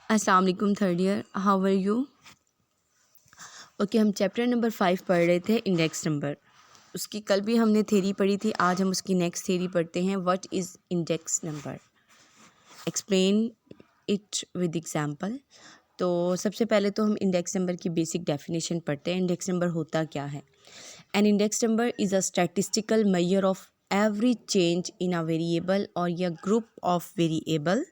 अस्सलाम वालेकुम third year, how are you? Okay, हम चैप्टर नंबर 5 पढ़ रहे थे, इंडेक्स नंबर। उसकी कल भी हमने थ्योरी पढ़ी थी, आज हम उसकी नेक्स्ट थ्योरी पढ़ते हैं। What is index number, explain it with example. तो सबसे पहले तो हम इंडेक्स नंबर की बेसिक डेफिनेशन पढ़ते हैं। इंडेक्स नंबर होता क्या है? An index number is a statistical measure of every change in a variable और या group of variable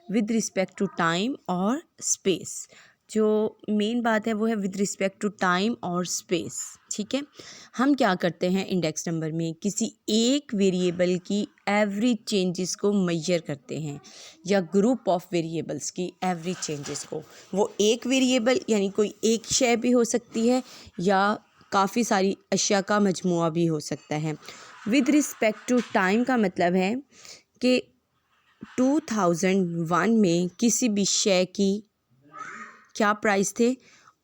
with respect to time और स्पेस। जो मेन बात है वो है विद रिस्पेक्ट टू टाइम और स्पेस। ठीक है, हम क्या करते हैं इंडेक्स नंबर में, किसी एक वेरिएबल की एवरी चेंजेस को मेजर करते हैं या ग्रुप ऑफ वेरिएबल्स की एवरी चेंजेस को। वो एक वेरिएबल यानी कोई एक शय भी हो सकती है या काफ़ी सारी अशिया का मजमुआ भी हो सकता है। विद रिस्पेक्ट टू टाइम का मतलब है कि 2001 में किसी भी शय की क्या प्राइस थे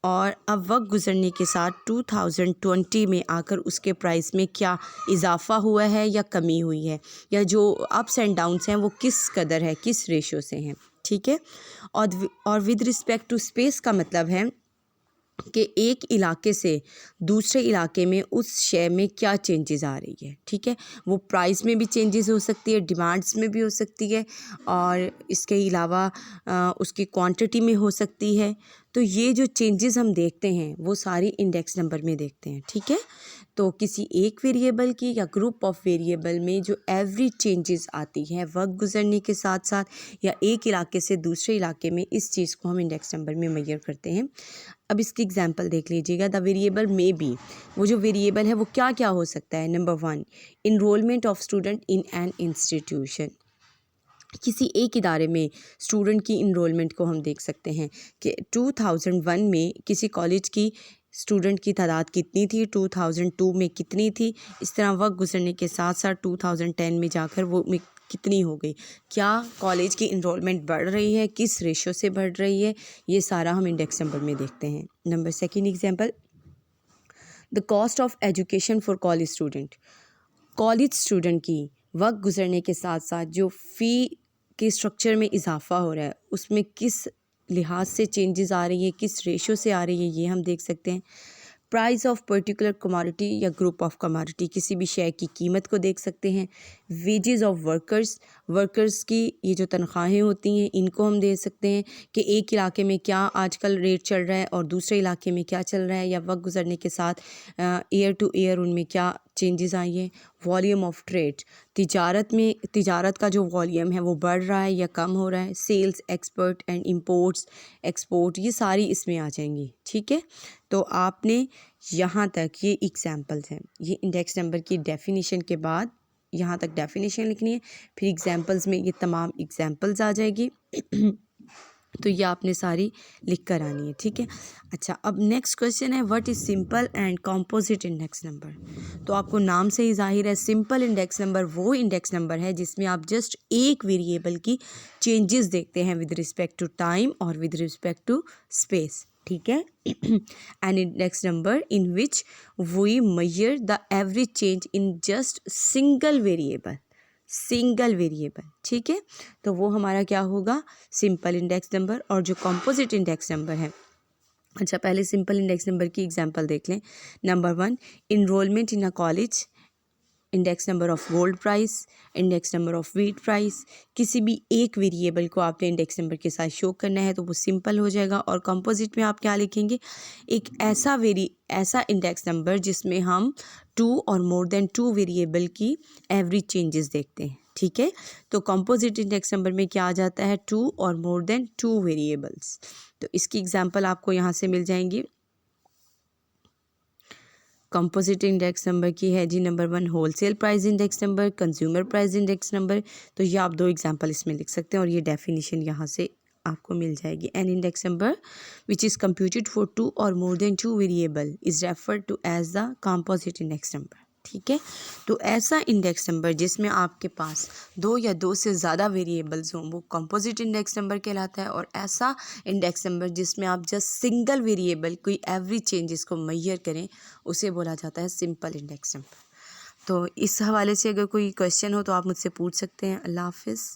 और अब वक्त गुजरने के साथ 2020 में आकर उसके प्राइस में क्या इजाफ़ा हुआ है या कमी हुई है, या जो अप्स एंड डाउन्स हैं वो किस कदर है, किस रेशो से हैं। ठीक है, और विद रिस्पेक्ट टू स्पेस का मतलब है कि एक इलाके से दूसरे इलाके में उस शय में क्या चेंजेस आ रही है। ठीक है, वो प्राइस में भी चेंजेस हो सकती है, डिमांड्स में भी हो सकती है और इसके अलावा उसकी क्वांटिटी में हो सकती है। तो ये जो चेंजेस हम देखते हैं वो सारी इंडेक्स नंबर में देखते हैं। ठीक है, तो किसी एक वेरिएबल की या ग्रुप ऑफ वेरिएबल में जो एवरी चेंजेस आती है वक्त गुजरने के साथ साथ या एक इलाके से दूसरे इलाके में, इस चीज़ को हम इंडेक्स नंबर में मेजर करते हैं। अब इसकी एग्जांपल देख लीजिएगा। द वेरिएबल में बी, वो जो वेरिएबल है वो क्या क्या हो सकता है। Number 1, enrolment of student in an institution. किसी एक इदारे में स्टूडेंट की इनरोलमेंट को हम देख सकते हैं कि 2001 में किसी कॉलेज की स्टूडेंट की तादाद कितनी थी, 2002 में कितनी थी, इस तरह वक्त गुजरने के साथ साथ 2010 में जाकर वो कितनी हो गई, क्या कॉलेज की इनरोलमेंट बढ़ रही है, किस रेशो से बढ़ रही है, ये सारा हम इंडेक्स नंबर में देखते हैं। Number 2 example, the cost of education for college student. College student की वक्त गुजरने के साथ साथ जो फ़ी के स्ट्रक्चर में इजाफा हो रहा है उसमें किस लिहाज से चेंजेस आ रही है, किस रेशो से आ रही है, ये हम देख सकते हैं। प्राइस ऑफ पर्टिकुलर कमोडिटी या ग्रुप ऑफ कमोडिटी, किसी भी शेयर की कीमत को देख सकते हैं। वेजेस ऑफ वर्कर्स, वर्कर्स की ये जो तनख्वाहें होती हैं इनको हम दे सकते हैं कि एक इलाके में क्या आजकल रेट चल रहा है और दूसरे इलाके में क्या चल रहा है, या वक्त गुजरने के साथ ईयर टू ईयर उनमें क्या चेंजेस आई हैं। वॉल्यूम ऑफ ट्रेड, तिजारत में तिजारत का जो वॉल्यूम है वो बढ़ रहा है या कम हो रहा है। Sales, export and imports, export, ये सारी इसमें आ जाएंगी। ठीक है, तो आपने यहाँ तक, ये एग्जांपल्स हैं, ये इंडेक्स नंबर की डेफिनेशन के बाद यहाँ तक डेफिनेशन लिखनी है, फिर एग्जांपल्स में ये तमाम एग्जांपल्स आ जाएगी तो ये आपने सारी लिख कर आनी है। ठीक है, अच्छा, अब नेक्स्ट क्वेश्चन है what is simple and composite index number. तो आपको नाम से ही जाहिर है सिंपल इंडेक्स नंबर वो इंडेक्स नंबर है जिसमें आप जस्ट एक वेरिएबल की चेंजेस देखते हैं विद रिस्पेक्ट टू टाइम और विद रिस्पेक्ट टू स्पेस। ठीक है, an index number in which we measure the average change in just single variable, single variable. ठीक है, तो वो हमारा क्या होगा, सिंपल इंडेक्स नंबर। और जो कंपोजिट इंडेक्स नंबर है, अच्छा पहले सिंपल इंडेक्स नंबर की एग्जांपल देख लें। Number 1, enrolment in a college, index number of gold price, index number of wheat price. किसी भी एक वेरिएबल को आपने इंडेक्स नंबर के साथ शो करना है तो वो सिंपल हो जाएगा। और कंपोजिट में आप क्या लिखेंगे, एक ऐसा इंडेक्स नंबर जिसमें हम 2 और मोर देन 2 वेरिएबल की एवरेज चेंजेस देखते हैं। ठीक है, तो कंपोजिट इंडेक्स नंबर में क्या आ जाता है, 2 और मोर देन 2 वेरिएबल्स। तो इसकी एग्जांपल आपको यहाँ से मिल जाएंगी। कंपोजिट इंडेक्स नंबर की है जी, number 1 wholesale price index number, consumer price index number. तो ये आप 2 एग्जांपल इसमें लिख सकते हैं और ये डेफिनेशन यहाँ से आपको मिल जाएगी। An index number which is computed for 2 और more than 2 variable is referred to as the composite index number. ठीक है, तो ऐसा इंडेक्स नंबर जिसमें आपके पास 2 या 2 से ज़्यादा वेरिएबल्स हों वो कंपोजिट इंडेक्स नंबर कहलाता है। और ऐसा इंडेक्स नंबर जिसमें आप जस्ट सिंगल वेरिएबल कोई एवरेज चेंजेस को मेजर करें उसे बोला जाता है सिंपल इंडेक्स नंबर। तो इस हवाले से अगर कोई क्वेश्चन हो तो आप मुझसे पूछ सकते हैं। अल्लाह हाफिज़।